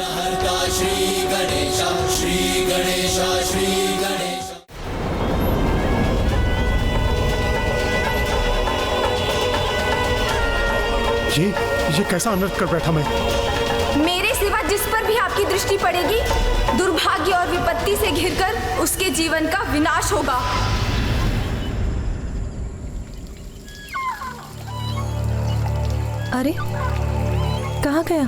विघ्नहर्ता श्री गणेश, श्री गणेश, श्री गणेश। ये कैसा अनर्थ कर बैठा मैं? मेरे सिवा जिस पर भी आपकी दृष्टि पड़ेगी, दुर्भाग्य और विपत्ति से घिरकर उसके जीवन का विनाश होगा। अरे कहाँ गया?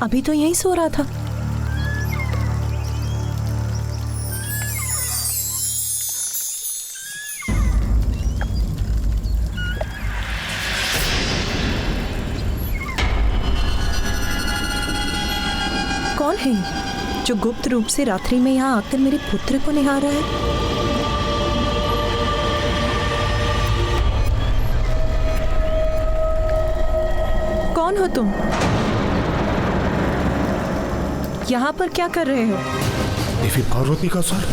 अभी तो यहीं सो रहा था। कौन है ये जो गुप्त रूप से रात्रि में यहाँ आकर मेरे पुत्र को निहार रहा है? कौन हो तुम? यहाँ पर क्या कर रहे हो? देवी पार्वती का सर।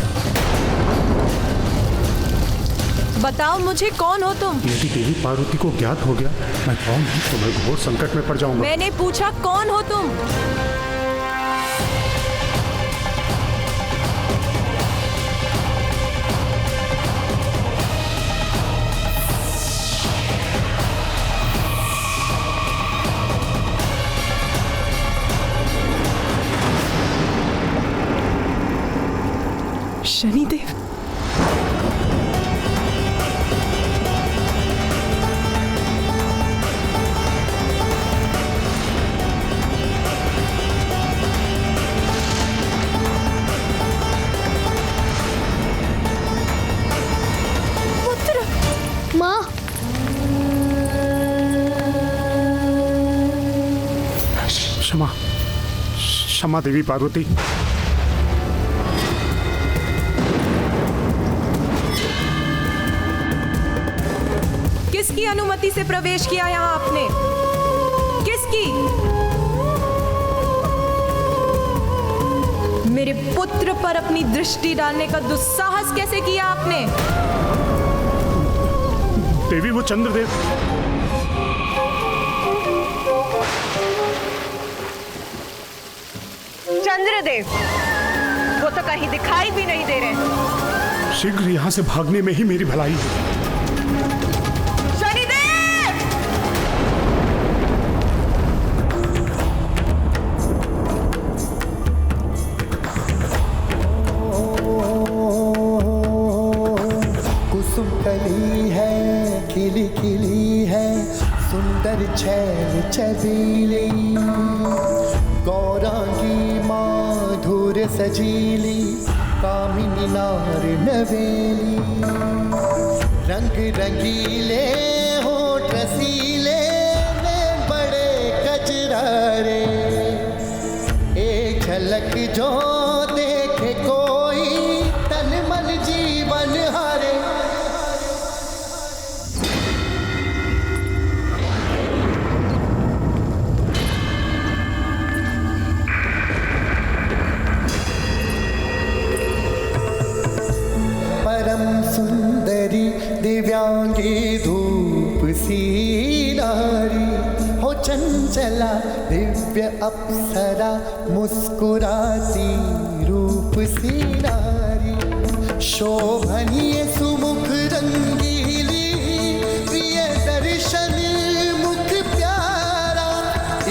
बताओ मुझे, कौन हो तुम? यदि देवी पार्वती को ज्ञात हो गया मैं कौन हूँ तो मैं घोर संकट में पड़ जाऊंगा। मैंने पूछा कौन हो तुम? शनिदेव। पुत्र। माँ। क्षमा क्षमा देवी पार्वती। किसकी अनुमति से प्रवेश किया यहाँ आपने? किसकी? मेरे पुत्र पर अपनी दृष्टि डालने का दुस्साहस कैसे किया आपने? देवी वो चंद्रदेव। चंद्रदेव वो तो कहीं दिखाई भी नहीं दे रहे। शीघ्र यहाँ से भागने में ही मेरी भलाई है। खिली खिली है सुंदर छैल छबीली, गौरांगी माधुर सजीली, कामिनी नार नवेली, रंग रंगीले होठ रसीले में बड़े कजरारे, एक झलक जो देखे कोई तन मन जीवन हारे। परम सुंदरी दिव्यांगी धूप सी नारी, हो चंचला दिव्य अप्सरा मुस्कुराती रूप सी नारी, शोभनीय सुमुख रंगीली प्रिय दर्शन मुख प्यारा,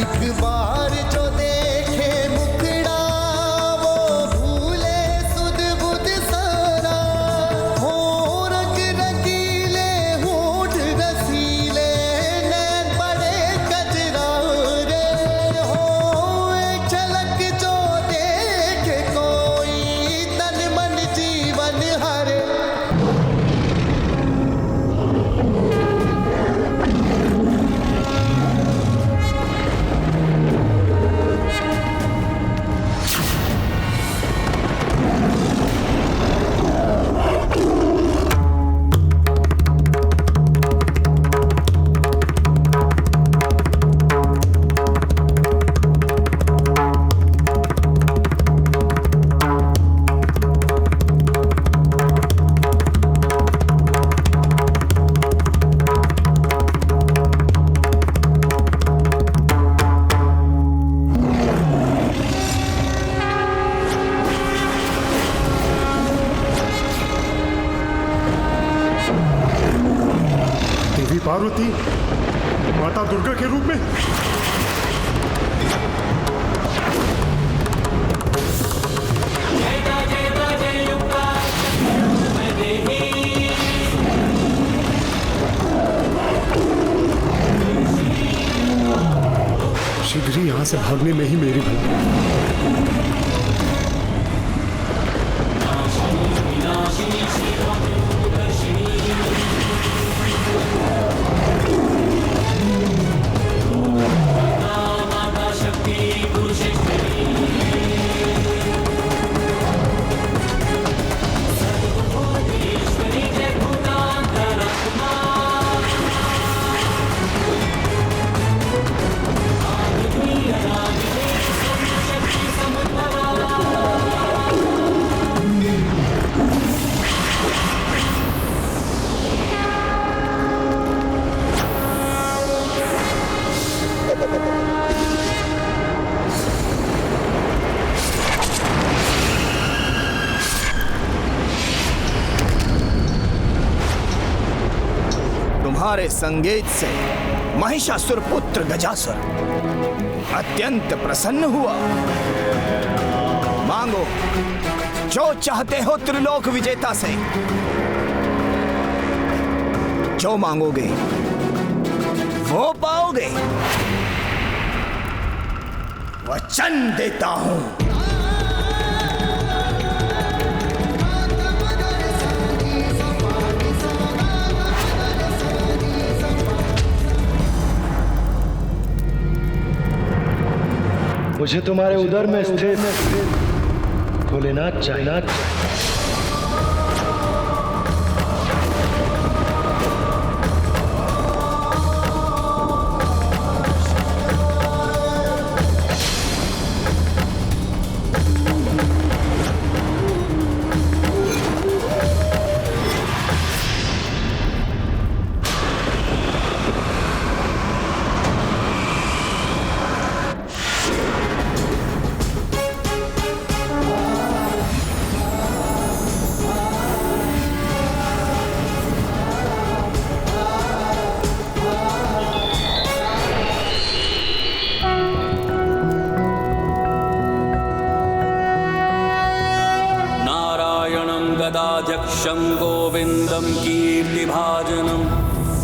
एक बार जो देखे मुखड़ा वो भूले सुध बुध सारा, हो रंग रंगीले होठ रसीले नैन बड़े कजरारे, हो एक झलक जो देखे कोई तन मन जीवन हरे। पार्वती माता दुर्गा के रूप में? शीघ्र ही यहां से भागने में ही मेरी भलाई। तुम्हारे संगीत से महिषासुर पुत्र गजासुर अत्यंत प्रसन्न हुआ। मांगो जो चाहते हो त्रिलोक विजेता से, जो मांगोगे वो पाओगे। वचन देता हूं। मुझे तुम्हारे उदर में स्थित भोलेनाथ चाहिए। गदाध्यक्षं गोविन्दं कीर्तिभाजनं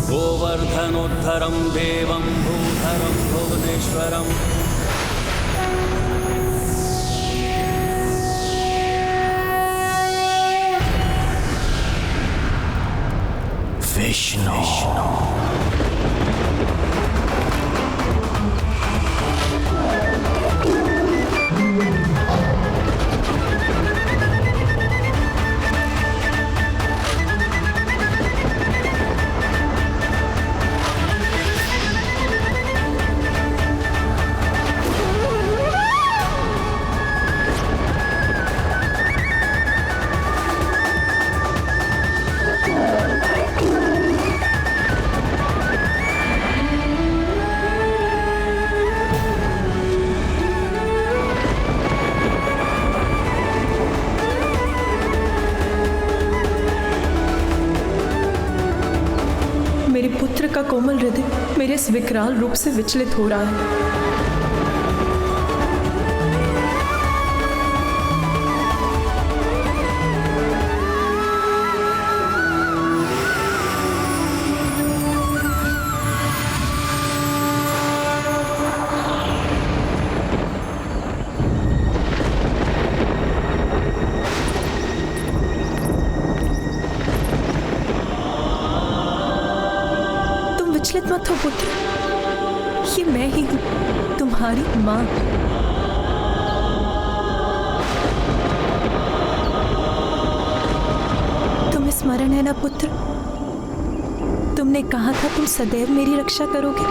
गोवर्धनोद्धरं देवं भूधरं भुवनेश्वरम्। विष्णु मेरे पुत्र का कोमल हृदय मेरे इस विकराल रूप से विचलित हो रहा है। विचलित मत हो पुत्र, ये मैं ही हूं, तुम्हारी मां। तुम्हें स्मरण है ना पुत्र, तुमने कहा था तुम सदैव मेरी रक्षा करोगे।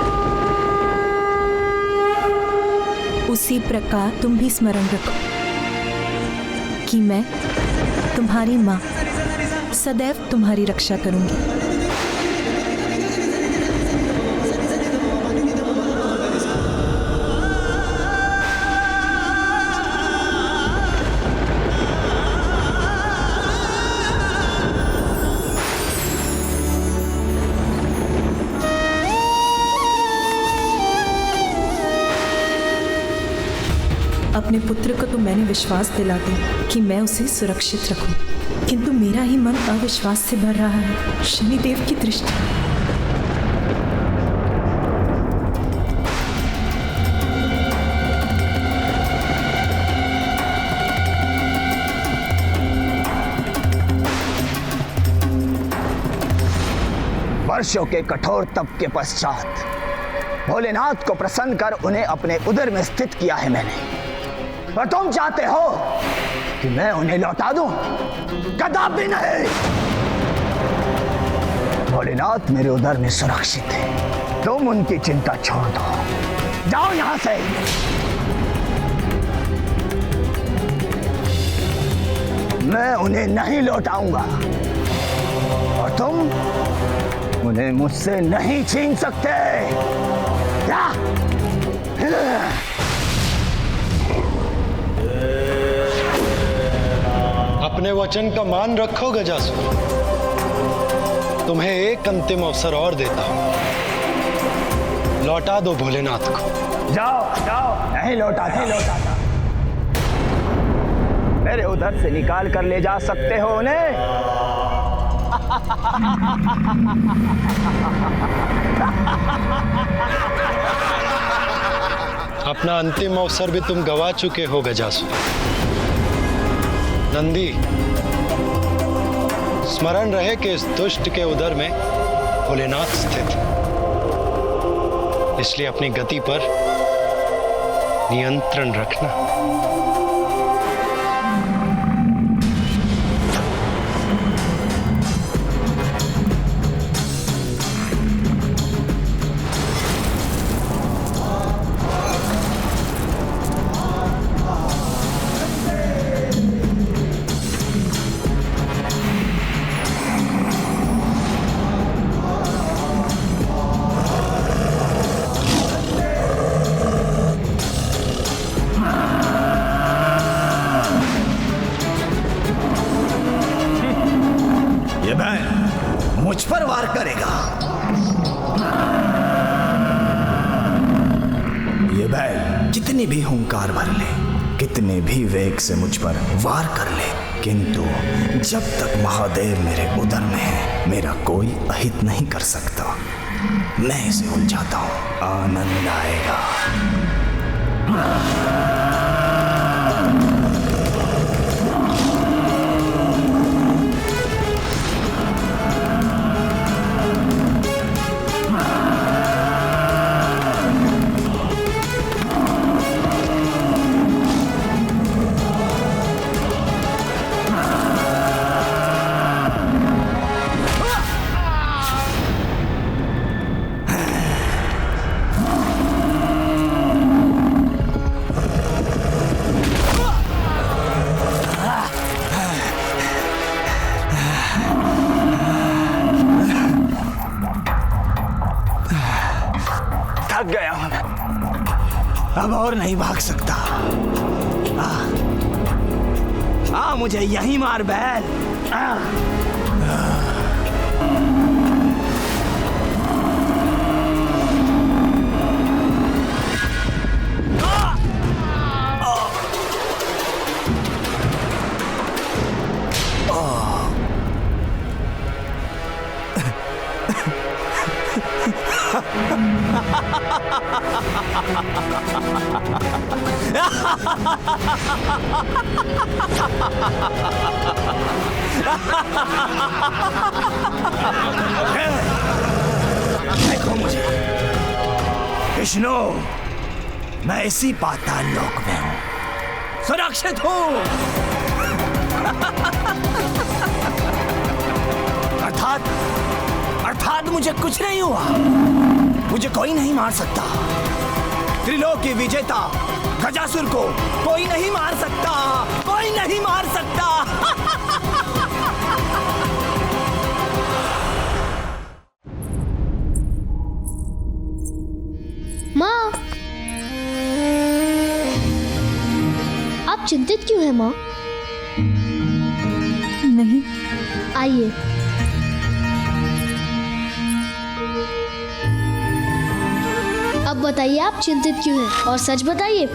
उसी प्रकार तुम भी स्मरण रखो कि मैं तुम्हारी मां सदैव तुम्हारी रक्षा करूंगी। अपने पुत्र को तो मैंने विश्वास दिला दिया कि मैं उसे सुरक्षित रखूं, किंतु मेरा ही मन अविश्वास से भर रहा है। शनिदेव की दृष्टि। वर्षों के कठोर तप के पश्चात भोलेनाथ को प्रसन्न कर उन्हें अपने उदर में स्थित किया है मैंने। और तुम चाहते हो कि मैं उन्हें लौटा दूं? कदापि नहीं। भोलेनाथ मेरे उदर में सुरक्षित है, तुम उनकी चिंता छोड़ दो। जाओ यहां से। मैं उन्हें नहीं लौटाऊंगा और तुम उन्हें मुझसे नहीं छीन सकते। क्या? अपने वचन का मान रखो गजासुर। तुम्हें एक अंतिम अवसर और देता हूं, लौटा दो भोलेनाथ को। जाओ जाओ। नहीं लौटाता। मेरे उधर से निकाल कर ले जा सकते हो उन्हें। अपना अंतिम अवसर भी तुम गवा चुके हो गजासुर। नंदी, स्मरण रहे कि इस दुष्ट के उदर में भोलेनाथ स्थित है, इसलिए अपनी गति पर नियंत्रण रखना। मुझ पर वार करेगा। ये बैल कितनी भी हुंकार भर ले, कितने भी वेग से मुझ पर वार कर ले, किंतु जब तक महादेव मेरे उदर में है, मेरा कोई अहित नहीं कर सकता। मैं इसे उलझाता हूं, आनंद आएगा। थक गया हूं, अब और नहीं भाग सकता। मुझे यहीं मार बैल। देखो मुझे विष्णु, मैं इसी पाताल लोक में हूं, सुरक्षित हूं। अर्थात मुझे कुछ नहीं हुआ, मुझे कोई नहीं मार सकता। त्रिलोकी विजेता गजासुर को कोई नहीं मार सकता, कोई नहीं मार सकता। माँ, आप चिंतित क्यों हैं माँ? नहीं। आइए। अब बताइए आप चिंतित क्यों हैं, और सच बताइए।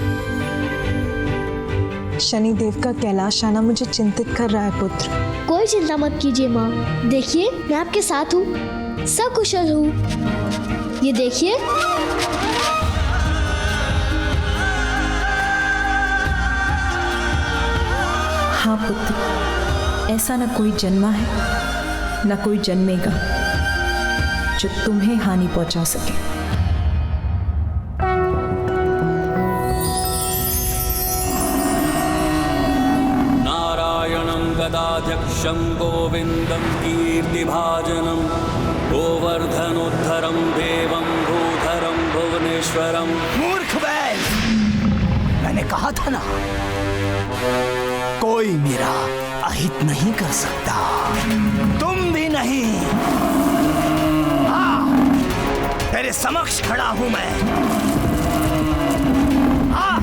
शनिदेव का कैलाश आना मुझे चिंतित कर रहा है पुत्र। कोई चिंता मत कीजिए माँ, देखिए मैं आपके साथ हूँ, सकुशल हूँ। ये देखिए। हाँ पुत्र, ऐसा न कोई जन्मा है न कोई जन्मेगा जो तुम्हें हानि पहुंचा सके। नारायणं गदाध्यक्षं गोविन्दं कीर्तिभाजनं गोवर्धनोद्धरं देवं भूधरं भुवनेश्वरं। मूर्ख बैल, मैंने कहा था ना, कोई मेरा अहित नहीं कर सकता, तुम भी नहीं। हाँ, तेरे समक्ष खड़ा हूं मैं। हाँ।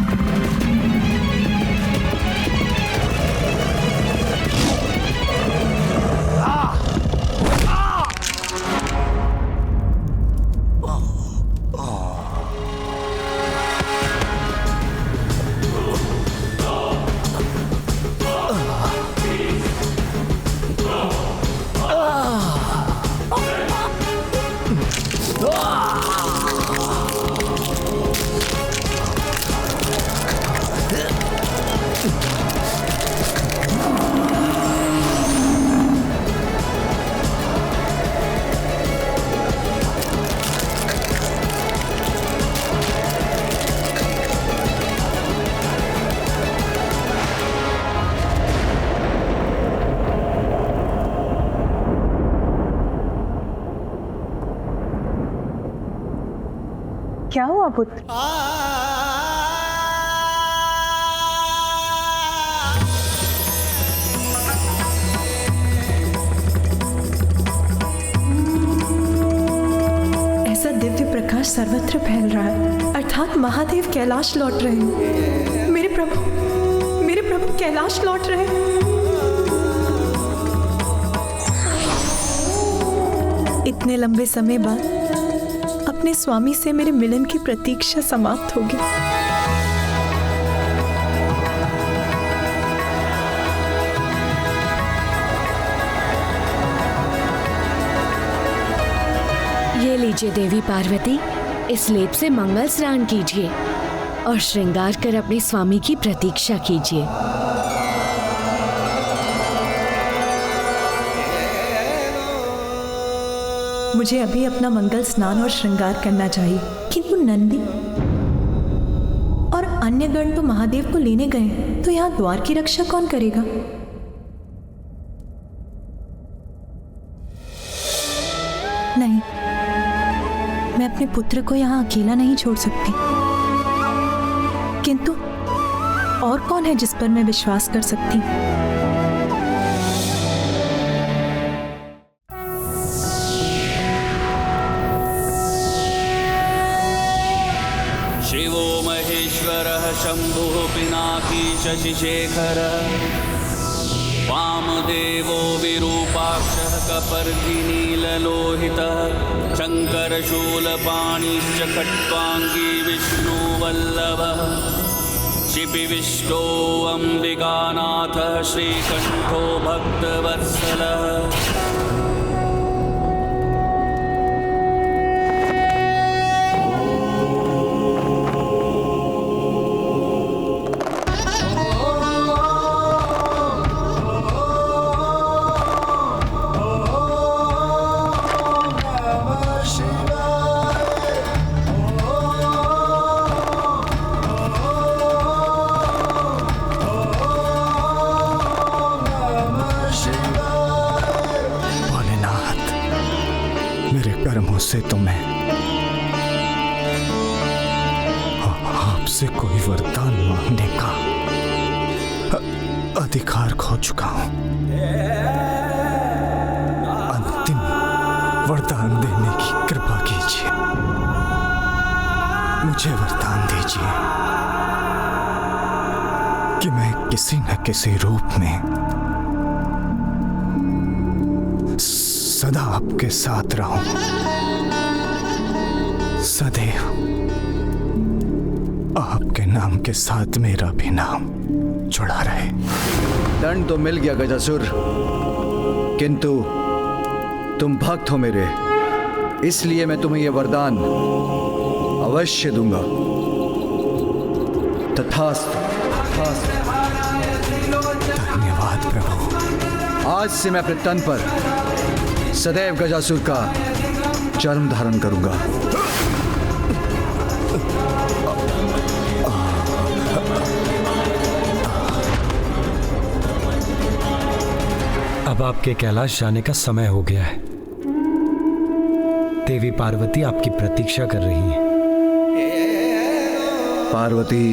क्या हुआ पुत्र? ऐसा दिव्य प्रकाश सर्वत्र फैल रहा है, अर्थात महादेव कैलाश लौट रहे हैं। मेरे प्रभु कैलाश लौट रहे हैं। इतने लंबे समय बाद अपने स्वामी से मेरे मिलन की प्रतीक्षा समाप्त होगी। ये लीजिए देवी पार्वती, इस लेप से मंगल स्नान कीजिए और श्रृंगार कर अपने स्वामी की प्रतीक्षा कीजिए। मुझे अभी अपना मंगल स्नान और श्रृंगार करना चाहिए, किंतु नंदी और अन्य गण तो महादेव को लेने गए, तो यहाँ द्वार की रक्षा कौन करेगा? नहीं, मैं अपने पुत्र को यहाँ अकेला नहीं छोड़ सकती। किंतु और कौन है जिस पर मैं विश्वास कर सकती? शिवो महेश्वरः शम्भुः पिनाकी शशिशेखरः वामदेवो विरूपाक्षः कपर्दिनीललोहितः शङ्करशूलपाणिश्च खट्वाङ्गी विष्णुवल्लभः शिपिविष्टो अम्बिकानाथः श्रीकण्ठो भक्तवत्सलः। से तो मैं आपसे कोई वरदान मांगने का अधिकार खो चुका हूं। अंतिम वरदान देने की कृपा कीजिए, मुझे वरदान दीजिए कि मैं किसी न किसी रूप में सदा आपके साथ रहूं, सदैव आपके नाम के साथ मेरा भी नाम जुड़ा रहे। दंड तो मिल गया गजासुर, किंतु तुम भक्त हो मेरे, इसलिए मैं तुम्हें यह वरदान अवश्य दूंगा। तथास्तु। धन्यवाद प्रभु। आज से मैं अपने तन पर सदैव गजासुर का चर्म धारण करूंगा। अब आपके कैलाश जाने का समय हो गया है। देवी पार्वती आपकी प्रतीक्षा कर रही हैं। पार्वती,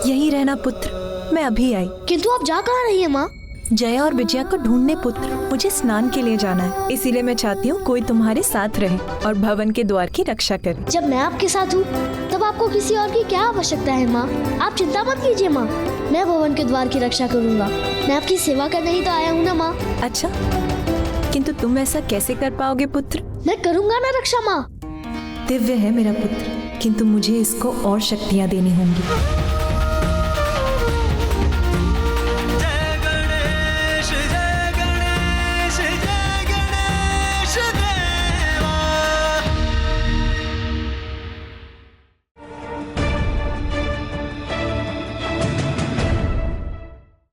यही रहना पुत्र, मैं अभी आई। किंतु आप जा कहाँ रही है माँ? जया और विजया को ढूंढने पुत्र, मुझे स्नान के लिए जाना है, इसीलिए मैं चाहती हूँ कोई तुम्हारे साथ रहे और भवन के द्वार की रक्षा करे। जब मैं आपके साथ हूँ तब आपको किसी और की क्या आवश्यकता है माँ? आप चिंता मत कीजिए माँ, मैं भवन के द्वार की रक्षा करूँगा। मैं आपकी सेवा करने ही तो आया हूँ ना माँ। अच्छा, किंतु तुम ऐसा कैसे कर पाओगे पुत्र? मैं करूँगा ना रक्षा माँ। दिव्य है मेरा पुत्र, किंतु मुझे इसको और शक्तियाँ देनी होंगी।